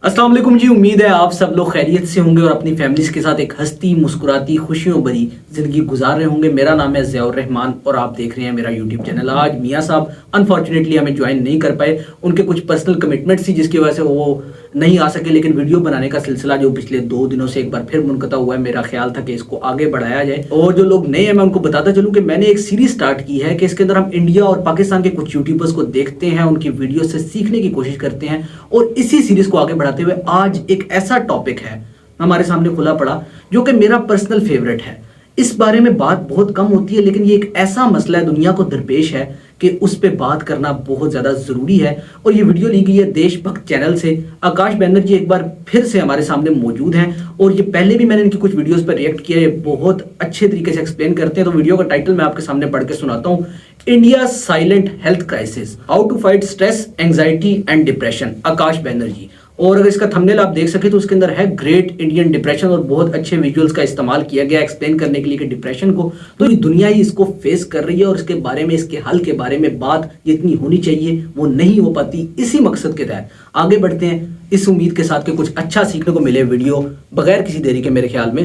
अस्सलाम वालेकुम जी। उम्मीद है आप सब लोग खैरियत से होंगे और अपनी फैमिलीज के साथ एक हंसती मुस्कुराती खुशियों भरी ज़िंदगी गुजार रहे होंगे। मेरा नाम है ज़ियाउर रहमान और आप देख रहे हैं मेरा यूट्यूब चैनल। आज मियाँ साहब अनफॉर्चुनेटली हमें ज्वाइन नहीं कर पाए, उनके कुछ पर्सनल कमिटमेंट्स थी जिसकी वजह से वो नहीं आ सके। लेकिन वीडियो बनाने का सिलसिला जो पिछले 2 दिनों से एक बार फिर मुनक़ता हुआ है, मेरा ख्याल था कि इसको आगे बढ़ाया जाए। और जो लोग नए हैं मैं उनको बताता चलूँ कि मैंने एक सीरीज स्टार्ट की है कि इसके अंदर हम इंडिया और पाकिस्तान के कुछ यूट्यूबर्स को देखते हैं, उनकी वीडियो से सीखने की कोशिश करते हैं और इसी सीरीज को आगे बढ़ाते हुए आज एक ऐसा टॉपिक है हमारे सामने खुला पड़ा जो कि मेरा पर्सनल फेवरेट है। इस बारे में बात बहुत कम होती है, लेकिन ये एक ऐसा मसला है दुनिया को दरपेश है कि उस पे बात करना बहुत ज़्यादा ज़रूरी है। और ये वीडियो ली गई है देशभक्त चैनल से। आकाश बैनर्जी एक बार फिर से हमारे सामने मौजूद हैं और ये पहले भी मैंने इनकी कुछ वीडियोस पर रिएक्ट किया है, ये बहुत अच्छे तरीके से एक्सप्लेन करते हैं। तो वीडियो का टाइटल मैं आपके सामने पढ़ के सुनाता हूँ। India silent health crisis, how to fight stress anxiety and depression, Akash Banerjee. और अगर इसका थंबनेल आप देख सके तो उसके अंदर है ग्रेट इंडियन डिप्रेशन और बहुत अच्छे विजुअल्स का इस्तेमाल किया गया एक्सप्लेन करने के लिए कि डिप्रेशन को तो ये दुनिया ही इसको फेस कर रही है और इसके बारे में, इसके हल के बारे में बात जितनी होनी चाहिए वो नहीं हो पाती। इसी मकसद के तहत आगे बढ़ते हैं इस उम्मीद के साथ कि कुछ अच्छा सीखने को मिले। वीडियो बगैर किसी देरी के मेरे ख्याल में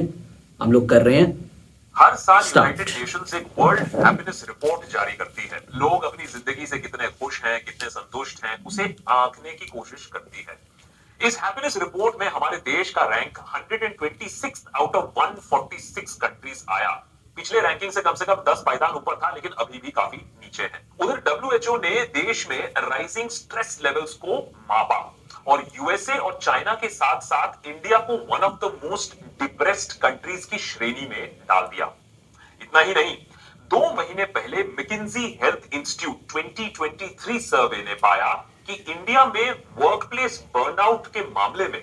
हम लोग कर रहे हैं। हर साल यूनाइटेड नेशंस एक वर्ल्ड हैप्पीनेस रिपोर्ट जारी करती है। लोग अपनी जिंदगी से कितने खुश हैं, कितने संतुष्ट हैं, उसे आंकने की कोशिश करती है। इस हैप्पीनेस रिपोर्ट में हमारे देश का रैंक 126 आउट ऑफ 146 कंट्रीज आया। पिछले रैंकिंग से कम 10 पायदान ऊपर था, लेकिन अभी भी काफी नीचे है। उधर डब्ल्यूएचओ ने देश में राइजिंग स्ट्रेस लेवल्स को मापा और यूएसए और चाइना के साथ साथ इंडिया को one of the most depressed countries की श्रेणी में डाल दिया। इतना ही नहीं, 2 महीने पहले मैकिंजी हेल्थ इंस्टीट्यूट 2023 सर्वे ने पाया कि इंडिया में वर्कप्लेस बर्नआउट के मामले में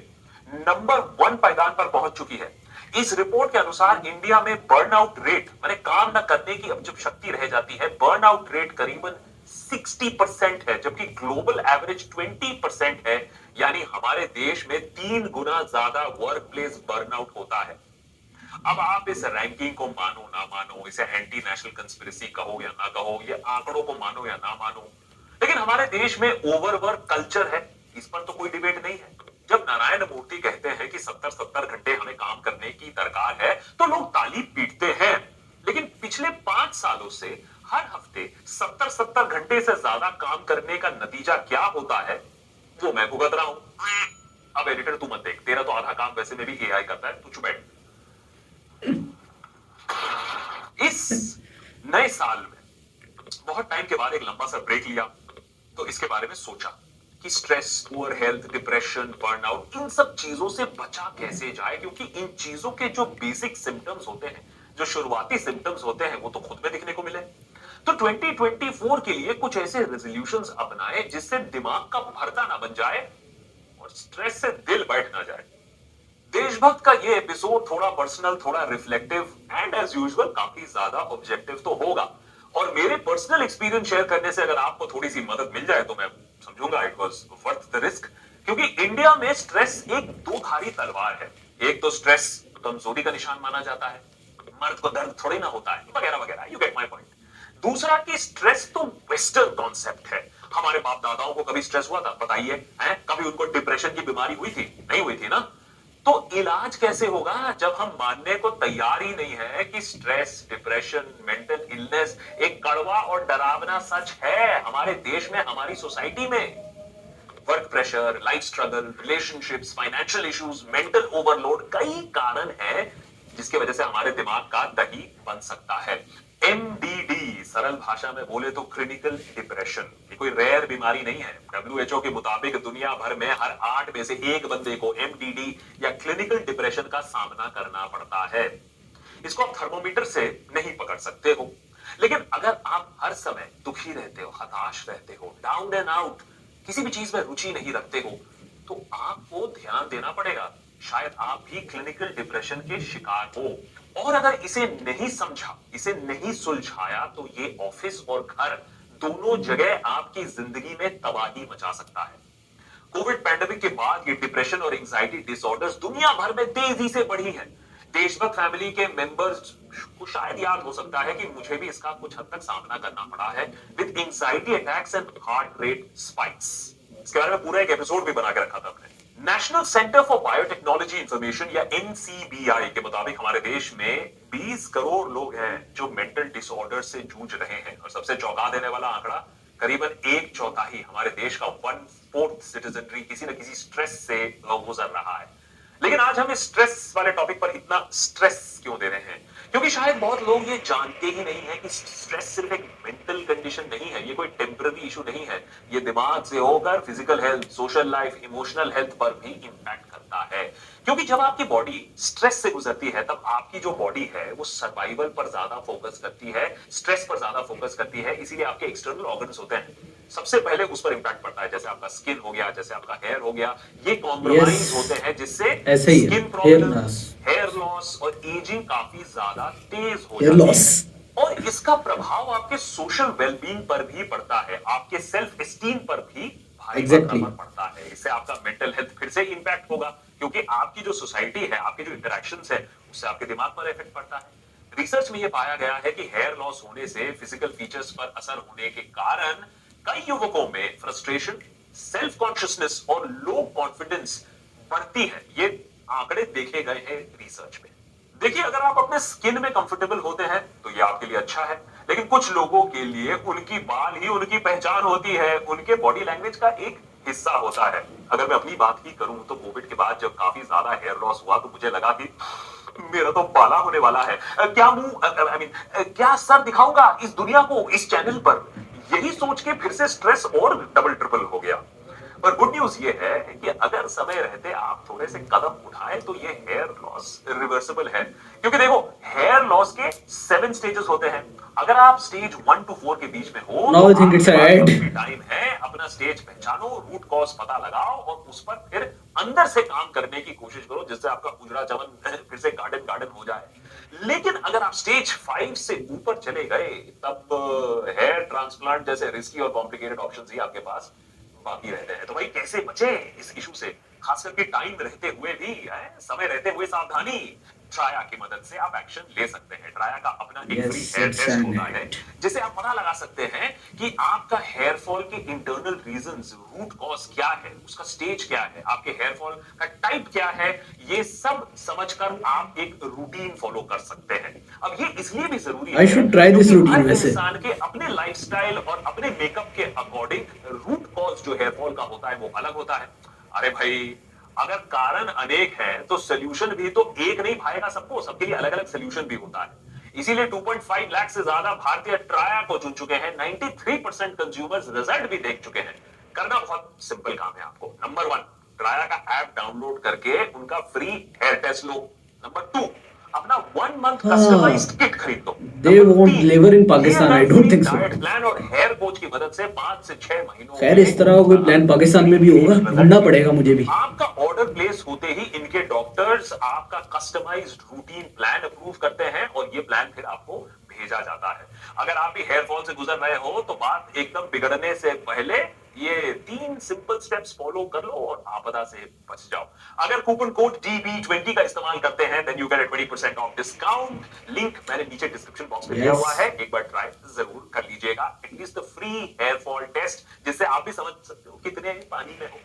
नंबर 1 पायदान पर पहुंच चुकी है। इस रिपोर्ट के अनुसार इंडिया में बर्नआउट रेट, माने काम न करने की अब जब शक्ति रह जाती है, बर्नआउट रेट करीबन 60% है, जबकि ग्लोबल एवरेज 20% है। यानी हमारे देश में 3 गुना ज्यादा वर्कप्लेस बर्नआउट होता है। अब आप इस रैंकिंग को मानो ना मानो, इसे एंटी नेशनल कंस्पिरेसी कहो या ना कहो, ये आंकड़ों को मानो या ना मानो, लेकिन हमारे देश में ओवरवर्क कल्चर है, इस पर तो कोई डिबेट नहीं है। जब नारायण मूर्ति कहते हैं कि 70-70 घंटे हमें काम करने की दरकार है तो लोग ताली पीटते हैं, लेकिन पिछले 5 सालों से हर हफ्ते 70-70 घंटे से ज्यादा काम करने का नतीजा क्या होता है वो मैं भुगत रहा हूं। अब एडिटर तू मत देख, तेरा तो आधा काम वैसे में भी एआई करता है, तू चुप बैठ। इस नए साल में बहुत टाइम के बाद एक लंबा सा ब्रेक लिया तो इसके बारे में सोचा कि stress, poor health, depression, burnout, इन सब चीजों से बचा कैसे जाए, क्योंकि इन चीजों के जो बेसिक सिम्टम्स होते हैं, जो शुरुआती सिम्टम्स होते हैं, वो तो खुद में दिखने को मिले। तो 2024 के लिए कुछ ऐसे रेजोल्यूशंस अपनाए जिससे दिमाग का भरता ना बन जाए और स्ट्रेस से दिल बैठ ना जाए। देशभक्त का ये एपिसोड थोड़ा पर्सनल, थोड़ा रिफ्लेक्टिव एंड एज यूजुअल काफी ज्यादा ऑब्जेक्टिव तो होगा। और मेरे पर्सनल एक्सपीरियंस शेयर करने से अगर आपको थोड़ी सी मदद मिल जाए तो मैं समझूंगा it was worth the risk, क्योंकि इंडिया में स्ट्रेस एक दो-धारी तलवार है। एक तो स्ट्रेस कमजोरी का निशान माना जाता है, मर्द को दर्द थोड़ी ना होता है, वगैरह वगैरह, यू गेट माय पॉइंट। दूसरा कि स्ट्रेस तो वेस्टर्न कॉन्सेप्ट है। हमारे बाप दादाओं को कभी स्ट्रेस हुआ था बताइए? कभी उनको डिप्रेशन की बीमारी हुई थी? नहीं हुई थी ना। तो इलाज कैसे होगा जब हम मानने को तैयार ही नहीं है कि स्ट्रेस, डिप्रेशन, मेंटल इलनेस एक कड़वा और डरावना सच है हमारे देश में, हमारी सोसाइटी में। Work pressure, life struggle, relationships, financial issues, mental overload, कई कारण हैं जिसकी वजह से हमारे दिमाग का दही बन सकता है। एमडीडी, सरल भाषा में बोले तो क्लिनिकल डिप्रेशन, ये कोई रेयर बीमारी नहीं है। डब्ल्यूएचओ के मुताबिक दुनिया भर में हर 8 में से 1 बंदे को एमडीडी या क्लिनिकल डिप्रेशन का सामना करना पड़ता है। इसको आप थर्मोमीटर से नहीं पकड़ सकते हो, लेकिन अगर आप हर समय दुखी रहते हो, हताश रहते हो, डाउन एंड आउट, किसी भी चीज में रुचि नहीं रखते हो, तो आपको ध्यान देना पड़ेगा। शायद आप भी क्लिनिकल डिप्रेशन के शिकार हो। और अगर इसे नहीं समझा, इसे नहीं सुलझाया, तो ये ऑफिस और घर दोनों जगह आपकी जिंदगी में तबाही मचा सकता है। कोविड पैंडेमिक के बाद ये डिप्रेशन और एंजाइटी डिसऑर्डर्स दुनिया भर में तेजी से बढ़ी है। देशभक्त फैमिली के मेंबर्स को शायद याद हो सकता है कि मुझे भी इसका कुछ हद तक सामना करना पड़ा है, with anxiety attacks and heart rate spikes. इसके बारे में पूरा एक एपिसोड भी बना के रखा था हमने। National centre for biotechnology information या एनसीबीआई के मुताबिक हमारे देश में 20 करोड़ लोग हैं जो मेंटल डिसऑर्डर से जूझ रहे हैं, और सबसे चौंका देने वाला आंकड़ा, करीबन एक चौथाई हमारे देश का 1/4 सिटीजनरी किसी न किसी स्ट्रेस से गुजर रहा है। लेकिन आज हम इस स्ट्रेस वाले टॉपिक पर इतना स्ट्रेस क्यों दे रहे हैं? क्योंकि शायद बहुत लोग ये जानते ही नहीं है कि स्ट्रेस सिर्फ एक मेंटल कंडीशन नहीं है, ये कोई टेम्पररी इशू नहीं है। ये दिमाग से होकर physical health, social life, emotional health पर भी इंपैक्ट करता है। क्योंकि जब आपकी बॉडी स्ट्रेस से गुजरती है तब आपकी जो बॉडी है वो सर्वाइवल पर ज्यादा फोकस करती है, स्ट्रेस पर ज्यादा फोकस करती है। इसीलिए आपके एक्सटर्नल ऑर्गन्स होते हैं, सबसे पहले उस पर इंपैक्ट पड़ता है। जैसे आपका स्किन हो गया, जैसे आपका हेयर हो गया, ये कॉम्प्रोमाइज होते हैं, जिससे स्किन प्रॉब्लम, हेयर लॉस और एजिंग काफी ज्यादा तेज हो जाती है। और इसका प्रभाव आपके सोशल वेलबींग पर भी पड़ता है, आपके सेल्फ एस्टीम पर भी भारी मात्रा पर पड़ता है। इससे आपका मेंटल हेल्थ फिर से इंपैक्ट होगा, क्योंकि आपकी जो सोसाइटी है, आपके जो इंटरेक्शंस है, उससे आपके दिमाग पर इफेक्ट पड़ता है। रिसर्च में यह पाया गया है कि हेयर लॉस होने से फिजिकल फीचर्स पर असर होने के कारण कई युवकों में फ्रस्ट्रेशन, सेल्फ कॉन्शियसनेस और लो कॉन्फिडेंस बढ़ती है। ये आंकड़े देखे गए हैं रिसर्च में। देखिए, अगर आप अपने स्किन में कंफर्टेबल होते हैं तो ये आपके लिए अच्छा है, लेकिन कुछ लोगों के लिए उनकी बाल ही उनकी पहचान होती है, उनके बॉडी लैंग्वेज का एक हिस्सा होता है। अगर मैं अपनी बात ही करूं तो कोविड के बाद जब काफी ज्यादा हेयर लॉस हुआ तो मुझे लगा कि मेरा तो बाला होने वाला है। क्या मुंह क्या सर दिखाऊंगा इस दुनिया को, इस चैनल पर? यही सोच के फिर से स्ट्रेस और डबल ट्रिपल हो गया। पर गुड न्यूज ये है कि अगर समय रहते आप थोड़े से कदम उठाएं तो ये हेयर लॉस रिवर्सिबल है। क्योंकि देखो, हेयर लॉस के 7 स्टेजेस होते हैं। अगर आप स्टेज 1 to 4 के बीच में हो तो टाइम है, अपना स्टेज पहचानो, रूट कॉज पता लगाओ और उस पर फिर अंदर से काम करने की कोशिश करो, जिससे आपका उजड़ा चमन फिर से गार्डन गार्डन हो जाए। लेकिन अगर आप स्टेज 5 से ऊपर चले गए तब हेयर ट्रांसप्लांट जैसे रिस्की और कॉम्प्लिकेटेड ऑप्शंस ही आपके पास बाकी रहते हैं। तो भाई कैसे बचे इस इशू से, खास करके टाइम रहते हुए भी, समय रहते हुए सावधानी। ट्राया की मदद से आप एक्शन ले सकते हैं। ट्राया का अपना एक फ्री हेयर टेस्ट होता है, जिसे आप पता लगा सकते हैं कि आपका हेयर फॉल के इंटरनल रीजंस, रूट कॉज क्या है, उसका स्टेज क्या है, आपके हेयर फॉल का टाइप क्या है, ये सब समझकर आप एक रूटीन फॉलो कर सकते हैं। अब ये इसलिए भी जरूरी है क्योंकि हर इंसान के अपने लाइफस्टाइल और अपने मेकअप के अकॉर्डिंग रूट कॉज जो हेयर फॉल का होता है वो अलग होता है। अरे भाई, अगर कारण अनेक है तो सोल्यूशन भी तो एक नहीं भाएगा सबको, सबके लिए अलग अलग सोल्यूशन भी होता है। इसीलिए 2.5 लाख से ज्यादा भारतीय ट्राया को चुन चुके हैं। 93% कंज्यूमर्स रिजल्ट भी देख चुके हैं। करना बहुत सिंपल काम है आपको। नंबर 1, ट्राया का ऐप डाउनलोड करके उनका फ्री हेयर टेस्ट लो। नंबर 2, अपना 1 मंथ कस्टमाइज्ड किट खरीद लो। They won't deliver in Pakistan, I don't think so. Diet plan और हेयर कोच की मदद से 5 से 6 महीनों खैर इस तरह का कोई प्लान पाकिस्तान में भी होगा, ढूंढना पड़ेगा मुझे भी। आपका ऑर्डर प्लेस होते ही इनके डॉक्टर्स आपका कस्टमाइज्ड रूटीन प्लान अप्रूव करते हैं और ये प्लान फिर आपको भेजा जाता है। अगर आप भी हेयर फॉल से गुजर रहे हो तो बात एकदम बिगड़ने से पहले ये 3 सिंपल स्टेप्स फॉलो कर लो और आपदा से बच जाओ। अगर कूपन कोड DB20 का इस्तेमाल करते हैं then you get 20% off discount. Link मैंने नीचे डिस्क्रिप्शन बॉक्स में दिया हुआ है, एक बार ट्राई जरूर कर लीजिएगा। At least the free hair fall test, जिससे आप भी समझ सकते हो कितने पानी में हो।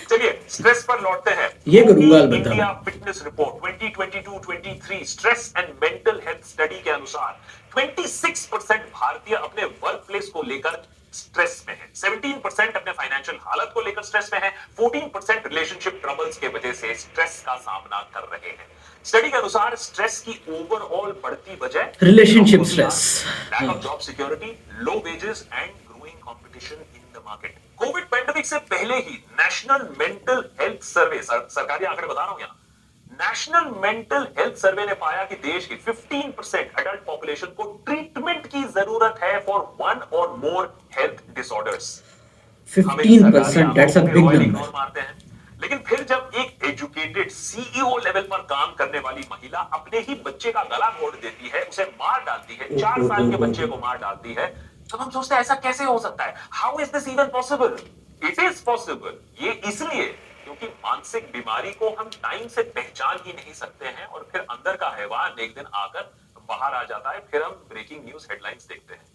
चलिए स्ट्रेस पर लौटते हैं। ये करूंगा India fitness report 2022-23 stress and mental health study के अनुसार 26% भारतीय अपने वर्क प्लेस को लेकर स्ट्रेस में है, 17% अपने फाइनेंशियल हालत को लेकर स्ट्रेस में है, 14% रिलेशनशिप ट्रबल्स के वजह से स्ट्रेस का सामना कर रहे हैं। स्टडी के अनुसार स्ट्रेस की ओवरऑल बढ़ती वजह relationship stress, lack of job security, low wages and growing competition in the market. Covid pandemic से पहले ही नेशनल मेंटल हेल्थ सर्वे, सरकारी आंकड़े बता रहा हूं यहां, नेशनल मेंटल हेल्थ सर्वे ने पाया कि देश की 15% अडल्ट पॉपुलेशन को ट्रीटमेंट की जरूरत है for 1 or more health disorders. 15%, that's a big number. मारते हैं, लेकिन फिर जब एक एजुकेटेड CEO लेवल पर काम करने वाली महिला अपने ही बच्चे का गला घोट देती है, उसे मार डालती है, 4 साल के बच्चे को मार डालती है, तो हम सोचते हैं ऐसा कैसे हो सकता है? How is this even possible? It is possible. ये इसलिए क्योंकि मानसिक बीमारी को हम टाइम से पहचान ही नहीं सकते हैं और फिर अंदर का हैवान एक दिन आकर बाहर आ जाता है, फिर हम ब्रेकिंग न्यूज हेडलाइंस देखते हैं।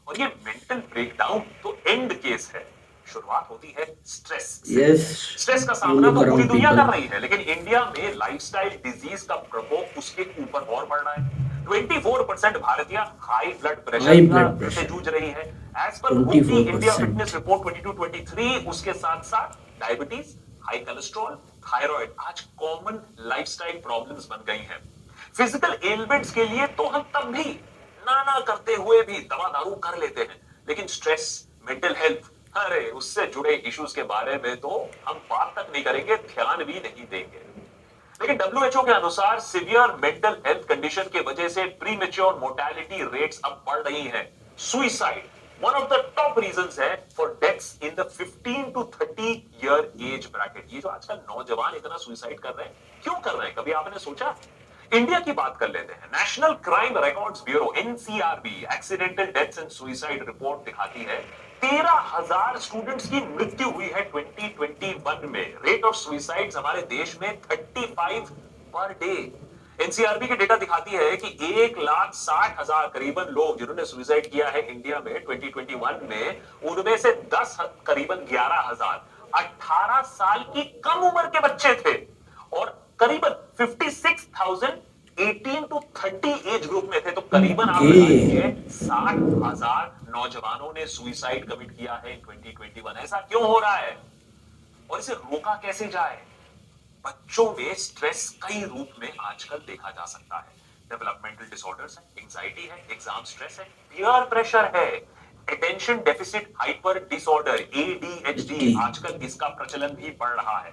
और ये मेंटल ब्रेकडाउन तो एंड केस है, शुरुआत होती है स्ट्रेस से। यस, स्ट्रेस का यू सामना लुक तो पूरी अराउंड दुनिया पीपल। कर रही है, लेकिन इंडिया में लाइफस्टाइल डिजीज का प्रकोप उसके ऊपर और बढ़ रहा है। 24% भारतीय high blood high pressure blood से प्रेशर, जूझ रही है। As per book India 24%। Fitness report 22-23, उसके साथ साथ डायबिटीज, हाई कोलेस्ट्रॉल, थायराइड आज कॉमन लाइफस्टाइल प्रॉब्लम्स बन गई हैं। फिजिकल एलिमेंट्स के लिए तो हम तब भी ना ना करते हुए भी दवा दारू कर लेते हैं, लेकिन स्ट्रेस, मेंटल हेल्थ, अरे उससे जुड़े इश्यूज के बारे में तो हम बात तक नहीं करेंगे, ध्यान भी नहीं देंगे। लेकिन डब्ल्यूएचओ के अनुसार सीवियर मेंटल हेल्थ कंडीशन की वजह से प्रीमेच्योर मोर्टेलिटी रेट्स अब बढ़ रही हैं। Suicide one of the top reasons है for deaths in the 15 to 30 year age bracket. ये जो आजकल नौजवान इतना सुइसाइड कर रहे हैं, क्यों कर रहे हैं, कभी आपने सोचा? इंडिया की बात कर लेते हैं। National crime records bureau NCRB accidental deaths and suicide report दिखाती है 13,000 स्टूडेंट्स की मृत्यु हुई है 2021 में। रेट ऑफ सुइसाइड्स हमारे देश में 35 पर डे। एनसीआरबी की डेटा दिखाती है कि 1,60,000 करीबन लोग जिन्होंने सुइसाइड किया है इंडिया में 2021 में, उनमें से 10 करीबन 11,000 18 साल की कम उम्र के बच्चे थे, और करीबन 56,000 18 टू 30 एज ग्रुप में थे। तो करीबन आप लगा लीजिए 60,000 नौजवानों ने सुइसाइड कमिट किया है 2021। ऐसा क्यों हो रहा है और इसे रोका कैसे जाए? बच्चों में स्ट्रेस कई रूप में आजकल देखा जा सकता है। डेवलपमेंटल डिसऑर्डर्स है, एंजाइटी है, एग्जाम स्ट्रेस है, पीयर प्रेशर है, attention deficit hyper disorder ADHD आजकल इसका प्रचलन भी बढ़ रहा है।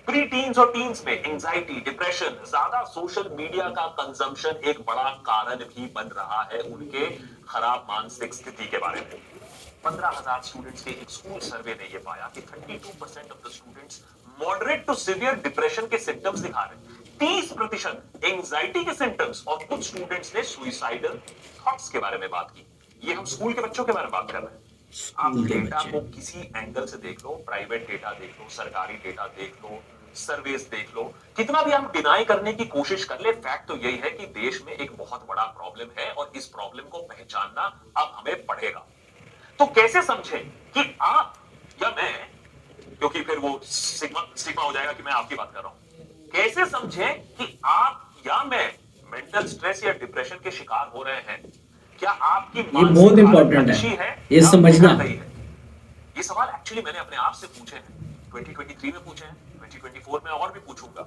प्री टीन्स और टीन्स में एंजाइटी, डिप्रेशन, ज्यादा सोशल मीडिया का कंजम्पशन एक बड़ा कारण भी बन रहा है उनके खराब मानसिक स्थिति के बारे में। 15,000 स्टूडेंट्स के एक स्कूल सर्वे ने यह पाया कि 32% of the students moderate to severe depression के सिम्टम्स दिखा रहे हैं, 30% एंजाइटी के सिम्टम्स, और कुछ स्टूडेंट्स ने सुइसाइडल थॉट्स के बारे में बात की। ये हम स्कूल के बच्चों के बारे में बात कर रहे हैं। आप स्कूल के डेटा बच्चे। को किसी एंगल से देख लो, प्राइवेट डेटा देख लो, सरकारी डेटा देख लो, सर्वेस देख लो, कितना भी हम डिनाई करने की कोशिश कर ले, फैक्ट तो यही है कि देश में एक बहुत बड़ा प्रॉब्लम है और इस प्रॉब्लम को पहचानना अब हमें पड़ेगा। तो कैसे समझें कि आप या मैं, क्योंकि फिर वो स्टिग्मा हो जाएगा कि मैं आपकी बात कर रहा हूं, कैसे समझें कि आप या मैं मेंटल स्ट्रेस या डिप्रेशन के शिकार हो रहे हैं? क्या आपकी ये बहुत मानसिक हालत इंपॉर्टेंट अच्छी है, है ये या समझना। बिगड़ गई है? ये सवाल एक्चुअली मैंने अपने आप से पूछे हैं, 2023 में पूछे हैं, 2024 में और भी पूछूंगा।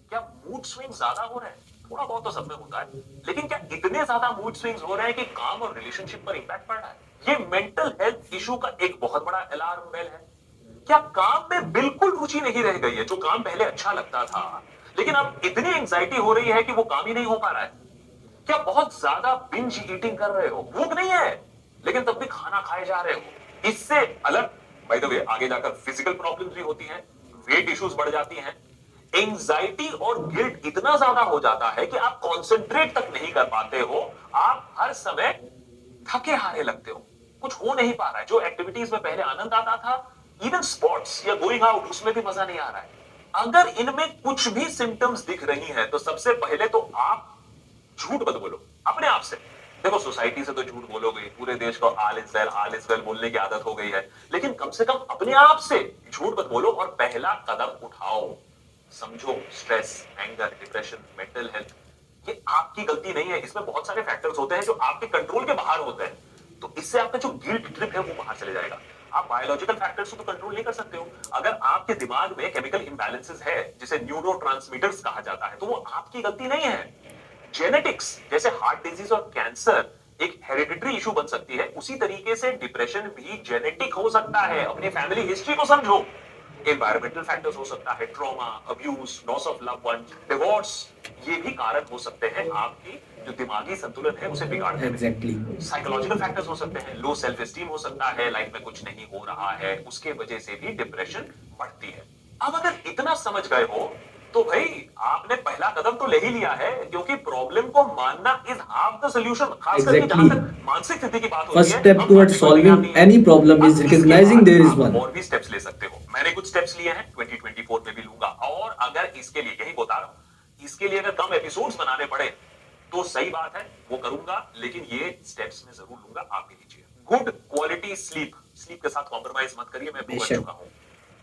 क्या मूड स्विंग ज्यादा हो रहे हैं? थोड़ा बहुत तो सब में होता है, लेकिन क्या इतने ज्यादा मूड स्विंग्स हो रहे हैं कि काम और रिलेशनशिप पर इंपैक्ट पड़ रहा है? ये मेंटल हेल्थ इशू का एक बहुत बड़ा अलार्म बेल है। क्या काम में बिल्कुल रुचि नहीं रह गई है? जो काम पहले अच्छा लगता था, लेकिन अब इतनी एंजाइटी हो रही है कि वो काम ही नहीं हो पा रहा है। क्या बहुत ज्यादा बिंज ईटिंग कर रहे हो? भूख नहीं है लेकिन तब भी खाना खाए जा रहे हो। इससे अलग, बाय द वे, आगे जाकर फिजिकल प्रॉब्लम्स भी होती हैं, वेट इश्यूज बढ़ जाती हैं। एंजाइटी और गिल्ट इतना ज्यादा हो जाता है कि आप कंसंट्रेट तक नहीं कर पाते हो, आप हर समय थके हारे लगते हो, कुछ हो नहीं पा रहा है। जो एक्टिविटीज में पहले आनंद आता था, इवन स्पोर्ट्स या गोइंग आउट, उसमें भी मजा नहीं आ रहा है। अगर इनमें कुछ भी सिम्टम्स दिख रही हैं तो सबसे पहले तो आप झूठ मत बोलो अपने आप से। देखो, सोसाइटी से तो झूठ बोलोगे, पूरे देश को ऑल इज वेल बोलने की आदत हो गई है, लेकिन कम से कम अपने आप से झूठ मत बोलो और पहला कदम उठाओ। समझो, stress, anger, depression, mental health, ये आपकी गलती नहीं है। इसमें बहुत सारे फैक्टर्स होते हैं जो आपके कंट्रोल के बाहर होते हैं। तो इससे आपका जो गिल्ट ट्रिप है वो बाहर चले जाएगा। आप बायोलॉजिकल फैक्टर्स को तो कंट्रोल नहीं कर सकते हो। अगर आपके दिमाग में केमिकल इंबैलेंसेस है, जिसे न्यूरोट्रांसमीटर्स कहा जाता है, तो वो आपकी गलती नहीं है। जेनेटिक्स, जैसे हार्ट डिजीज और कैंसर एक हेरिडिटरी इशू बन सकती है, उसी तरीके से डिप्रेशन भी जेनेटिक हो सकता है। अपनी फैमिली हिस्ट्री को समझो। एनवायरमेंटल फैक्टर्स हो सकता है, trauma, abuse, loss of love one, divorce, ये भी कारण हो सकते हैं आपकी जो दिमागी संतुलन है उसे बिगाड़ने में। एग्जैक्टली। साइकोलॉजिकल फैक्टर्स हो सकते हैं, लो सेल्फ एस्टीम हो सकता है, लाइफ में कुछ नहीं हो रहा है, उसके वजह से भी डिप्रेशन बढ़ती है। अब अगर इतना समझ गए हो तो भाई आपने पहला कदम तो ले ही लिया है, क्योंकि प्रॉब्लम को मानना इज हाफ द सॉल्यूशन। खास करके जहां एग्जैक्टली। तक मानसिक स्थिति की बात होती फर्स्ट है, स्टेप हम टुवर्ड्स मानने को तैयार नहीं सॉल्विंग है। एनी प्रॉब्लम इज अब इसके रिकॉग्नाइजिंग बाद देयर इज आप वन। और भी स्टेप्स ले सकते हो। मैंने कुछ स्टेप्स लिए हैं, 2024 में भी लूंगा, और अगर इसके लिए, यही बता रहा हूं, इसके लिए अगर कम एपिसोड्स बनाने पड़े तो सही बात है, वो करूंगा, लेकिन ये स्टेप्स में जरूर लूंगा, आप भी लीजिए। गुड क्वालिटी स्लीप स्लीप के साथ कॉम्प्रोमाइज मत करिए, मैं भुगत बेशक। चुका हूँ।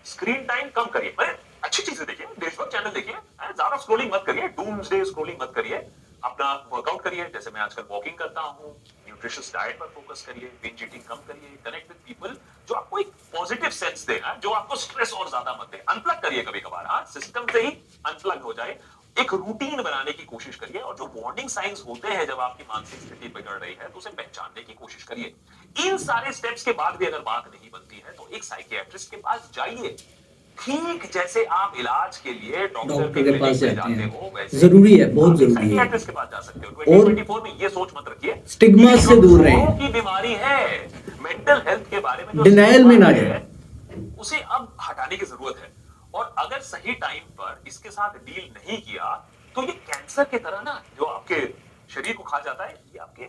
स्क्रीन टाइम कम करिए, मैं अच्छी चीजें देखिए, देशभक्त चैनल देखिए, ज्यादा स्क्रोलिंग मत करिए, डूम्सडे स्क्रोलिंग मत करिए, अपना वर्कआउट करिए, जैसे मैं आजकल वॉकिंग करता हूँ, न्यूट्रिशियस डाइट पर फोकस करिए, बिंज ईटिंग कम करिए, कनेक्ट विद पीपल जो आपको एक पॉजिटिव सेंस दे, जो आपको स्ट्रेस और ज्यादा मत दे, अनप्लग करिए कभी कभार, सिस्टम से ही अनप्लग हो जाए, एक रूटीन बनाने की कोशिश करिए, और जो वार्निंग साइंस होते हैं जब आपकी मानसिक स्थिति बिगड़ रही है तो उसे पहचानने की कोशिश करिए। इन सारे स्टेप्स के बाद भी अगर बात नहीं बनती है तो एक साइकियाट्रिस्ट के पास जाइए। ठीक जैसे आप इलाज के लिए डॉक्टर डॉक्टर के पास क्लिनिक में जाते जाते हो, हैं, वैसे जरूरी है, बहुत आप एक जरूरी है। साइकियाट्रिस्ट के पास जा सकते हो। और 2024 में ये सोच मत रखिए स्टिग्मा कि से दूर कमजोरों रहें, की बीमारी है। मेंटल हेल्थ के बारे में जो डिनायल में स्टिग्मा ना है, जाए। उसे अब हटाने की जरूरत है। और अगर सही टाइम पर इसके साथ डील नहीं किया तो ये कैंसर की तरह ना, जो आपके शरीर को खा जाता है, ये आपके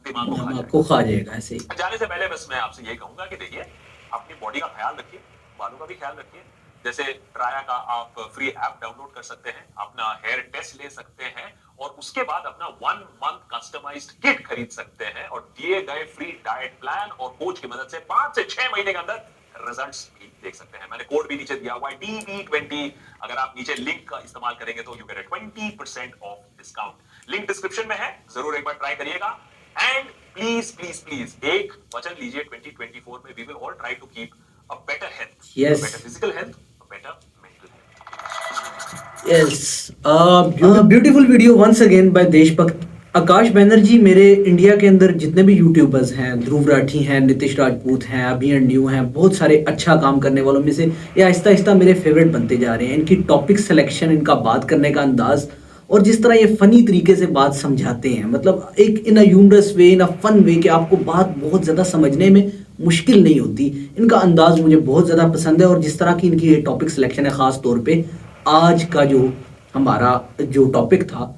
दिमाग को खा दिमाग जाएगा। को खा जाएगा ऐसे ही। जाने से पहले बस मैं आपसे यही कहूंगा कि देखिए, अपनी बॉडी का ख्याल रखिए, बालों का भी ख्याल रखिए। जैसे ट्राया का आप फ्री ऐप डाउनलोड कर सकते हैं, अपना हेयर टेस्ट ले सकते हैं, और उसके बाद अपना 1 मंथ कस्टमाइज्ड किट खरीद सकते हैं, और दिए गए फ्री डाइट प्लान और कोच की मदद से 5 से 6 महीने के अंदर रिजल्ट्स भी देख सकते हैं। मैंने कोड भी नीचे दिया हुआ है, DB20। अगर आप नीचे लिंक का इस्तेमाल करेंगे तो you get 20% off discount. Link description में है, जरूर एक बार ट्राई करिएगा। एंड प्लीज प्लीज प्लीज एक वचन लीजिए, 2024 में we will all try to keep a better health, Yes. Better physical health, better mental health. Yes, beautiful video once again by देशभक्त आकाश बैनर्जी। मेरे इंडिया के अंदर जितने भी यूट्यूबर्स हैं, ध्रुव राठी हैं, नितिश राजपूत हैं, अभी एंड न्यू हैं, बहुत सारे अच्छा काम करने वालों में से ये आहिस्ता आहिस्ता मेरे फेवरेट बनते जा रहे हैं। इनकी टॉपिक सिलेक्शन, इनका बात करने का अंदाज, और जिस तरह ये फनी तरीके से बात समझाते हैं, मतलब एक इन अ humorous way, in a fun way, कि आपको बात बहुत ज़्यादा समझने में मुश्किल नहीं होती। इनका अंदाज मुझे बहुत ज़्यादा पसंद है, और जिस तरह की इनकी ये टॉपिक सिलेक्शन है, ख़ास तौर पे आज का जो हमारा जो टॉपिक था,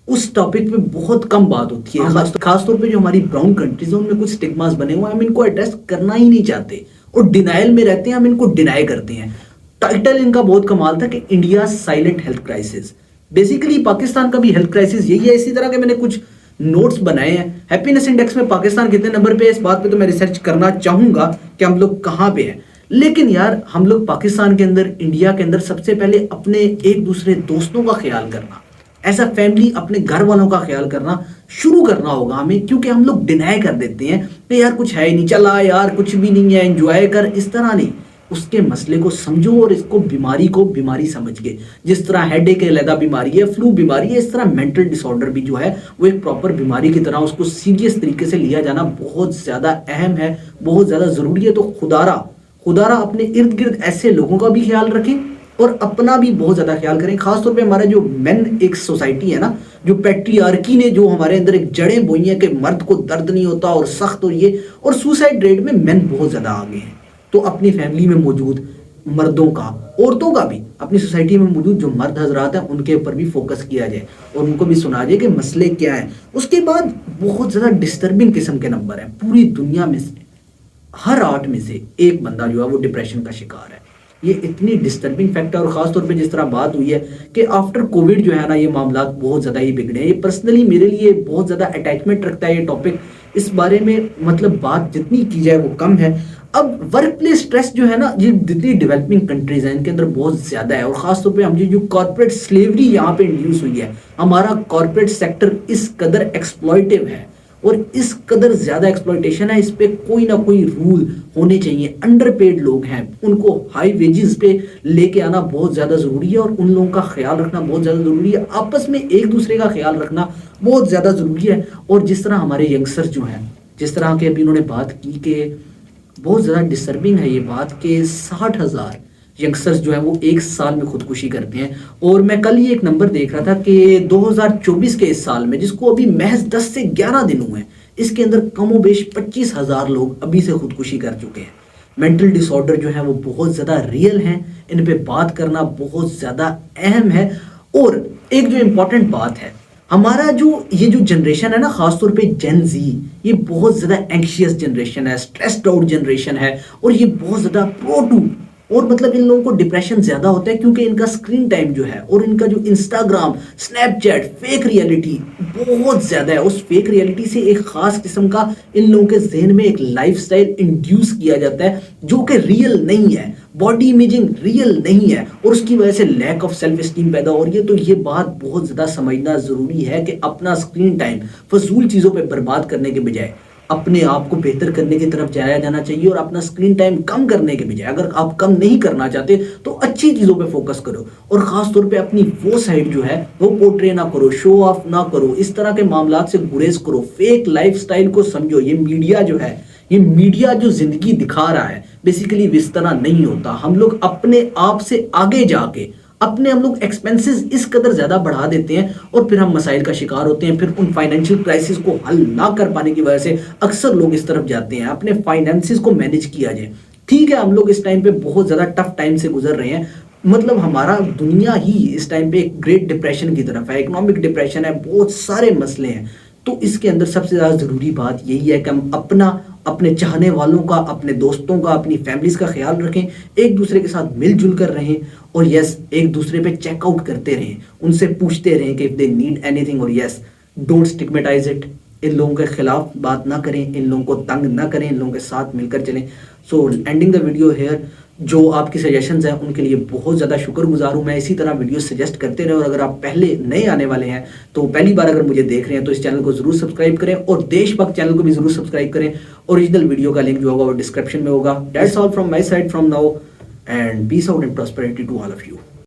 उस टॉपिक पे बहुत कम बात होती है। खास तौर पे जो हमारी ब्राउन कंट्रीज है, उनमें कुछ स्टिग्मास बने हुए हैं, हम इनको एड्रेस करना ही नहीं चाहते और डिनायल में रहते हैं, हम इनको डिनाई करते हैं। टाइटल इनका बहुत कमाल था कि India silent health crisis. Basically Pakistan का भी हेल्थ क्राइसिस यही है। इसी तरह के मैंने कुछ नोट्स बनाए हैं। हैप्पीनेस इंडेक्स में पाकिस्तान कितने नंबर पे है, इस बात पे तो मैं रिसर्च करना चाहूंगा कि हम लोग कहाँ पे हैं। लेकिन यार, हम लोग पाकिस्तान के अंदर, इंडिया के अंदर सबसे पहले अपने एक दूसरे दोस्तों का ख्याल करना, एज अ फैमिली अपने घर वालों का ख्याल करना शुरू करना होगा हमें, क्योंकि हम लोग डिनाई कर देते हैं कि यार कुछ है ही नहीं, चला यार कुछ भी नहीं है, एंजॉय कर। इस तरह नहीं, उसके मसले को समझो और इसको बीमारी को बीमारी समझ के, जिस तरह हेडेक एक अलग बीमारी है, फ्लू बीमारी है, इस तरह मेंटल डिसऑर्डर भी जो है वो एक प्रॉपर बीमारी की तरह उसको सीरियस तरीके से लिया जाना बहुत ज़्यादा अहम है, बहुत ज़्यादा ज़रूरी है। तो खुदारा अपने इर्द गिर्द ऐसे लोगों का भी ख्याल रखें और अपना भी बहुत ज़्यादा ख्याल करें। खासतौर पे हमारा जो मेन एक सोसाइटी है ना, जो पैट्रियार्की ने जो हमारे अंदर एक जड़ें बोई हैं कि मर्द को दर्द नहीं होता और सख्त, और ये और सुसाइड रेट में मेन बहुत ज़्यादा आगे हैं। तो अपनी फैमिली में मौजूद मर्दों का, औरतों का भी, अपनी सोसाइटी में मौजूद जो मर्द हजरात हैं उनके ऊपर भी फोकस किया जाए और उनको भी सुना जाए कि मसले क्या हैं। उसके बाद बहुत ज़्यादा डिस्टर्बिंग किस्म के नंबर हैं। पूरी दुनिया में से हर 8 में से एक बंदा जो है वो डिप्रेशन का शिकार है। ये इतनी डिस्टर्बिंग फैक्ट है। और खासतौर पे जिस तरह बात हुई है कि आफ्टर कोविड जो है ना, ये मामला बहुत ज़्यादा ही बिगड़े हैं। ये पर्सनली मेरे लिए बहुत ज़्यादा अटैचमेंट रखता है ये टॉपिक। इस बारे में मतलब बात जितनी की जाए वो कम है। अब वर्क प्लेस स्ट्रेस जो है ना, ये जितनी डेवलपिंग कंट्रीज हैं इनके अंदर बहुत ज़्यादा है। और ख़ासतौर पे हम जो कॉर्पोरेट स्लेवरी यहाँ पे इंड्यूस हुई है, हमारा कॉर्पोरेट सेक्टर इस कदर एक्सप्लॉयटिव है और इस कदर ज़्यादा एक्सप्लॉयटेशन है, इस पे कोई ना कोई रूल होने चाहिए। अंडरपेड लोग हैं, उनको हाई वेजेस पे लेके आना बहुत ज़्यादा ज़रूरी है और उन लोगों का ख्याल रखना बहुत ज़्यादा ज़रूरी है। आपस में एक दूसरे का ख्याल रखना बहुत ज़्यादा ज़रूरी है। और जिस तरह हमारे यंगस्टर्स जो हैं, जिस तरह के अभी उन्होंने बात की कि बहुत ज़्यादा डिस्टर्बिंग है ये बात कि 60,000 यंगस्टर्स जो हैं वो एक साल में खुदकुशी करते हैं। और मैं कल ही एक नंबर देख रहा था कि 2024 के इस साल में, जिसको अभी महज 10 से 11 दिन हुए हैं, इसके अंदर कमोबेश 25,000 लोग अभी से खुदकुशी कर चुके हैं। मेंटल डिसऑर्डर जो है वो बहुत ज़्यादा रियल हैं, इन पे बात करना बहुत ज़्यादा अहम है। और एक जो इम्पोर्टेंट बात है, हमारा जो ये जो जनरेशन है ना, खासतौर पे जेन जी, ये बहुत ज़्यादा एंग्शियस जनरेशन है, स्ट्रेस्ड आउट जनरेशन है और ये बहुत ज़्यादा प्रो टू और मतलब इन लोगों को डिप्रेशन ज्यादा होता है क्योंकि इनका स्क्रीन टाइम जो है और इनका जो इंस्टाग्राम, स्नैपचैट, फेक रियलिटी बहुत ज्यादा है। उस फेक रियलिटी से एक खास किस्म का इन लोगों के जहन में एक लाइफस्टाइल इंड्यूस किया जाता है जो कि रियल नहीं है, बॉडी इमेजिंग रियल नहीं है, और उसकी वजह से लैक ऑफ सेल्फ स्टीम पैदा हो रही है। तो ये बात बहुत ज्यादा समझना जरूरी है कि अपना स्क्रीन टाइम फजूल चीजों पर बर्बाद करने के बजाय अपने आप को बेहतर करने की तरफ जाया जाना चाहिए, और अपना स्क्रीन टाइम कम करने के बजाय अगर आप कम नहीं करना चाहते तो अच्छी चीजों पे फोकस करो, और खास तौर पे अपनी वो साइड जो है वो पोर्ट्रे ना करो, शो ऑफ ना करो, इस तरह के मामलात से गुरेज करो। फेक लाइफस्टाइल को समझो। ये मीडिया जो है, ये मीडिया जो जिंदगी दिखा रहा है बेसिकली इस तरह नहीं होता। हम लोग अपने आप से आगे जाके हम लोग एक्सपेंसेस इस कदर ज्यादा बढ़ा देते हैं और फिर हम मसाइल का शिकार होते हैं। फिर उन फाइनेंशियल क्राइसिस को हल ना कर पाने की वजह से अक्सर लोग इस तरफ जाते हैं। अपने फाइनेंसिस को मैनेज किया जाए। ठीक है, हम लोग इस टाइम पे बहुत ज्यादा टफ टाइम से गुजर रहे हैं, मतलब हमारा दुनिया ही इस टाइम पे एक ग्रेट डिप्रेशन की तरफ है, इकोनॉमिक डिप्रेशन है, बहुत सारे मसले हैं। तो इसके अंदर सबसे ज्यादा जरूरी बात यही है कि हम अपने चाहने वालों का, अपने दोस्तों का, अपनी फैमिलीज का ख्याल रखें, एक दूसरे के साथ मिलजुल कर रहें, और यस एक दूसरे पे चेकआउट करते रहें, उनसे पूछते रहें कि इफ दे नीड एनीथिंग, और यस डोंट स्टिग्मेटाइज इट। इन लोगों के खिलाफ बात ना करें, इन लोगों को तंग ना करें, इन लोगों के साथ मिलकर चलें। सो एंडिंग द वीडियो हेयर। जो आपकी सजेशंस हैं उनके लिए बहुत ज़्यादा शुक्रगुजार हूँ। मैं इसी तरह वीडियो सजेस्ट करते रहे, और अगर आप पहले नए आने वाले हैं तो पहली बार अगर मुझे देख रहे हैं तो इस चैनल को जरूर सब्सक्राइब करें, और देशभक्त चैनल को भी जरूर सब्सक्राइब करें। ओरिजिनल वीडियो का लिंक जो होगा वो डिस्क्रिप्शन में होगा। That's all from my side from now, and peace out and prosperity to all of you.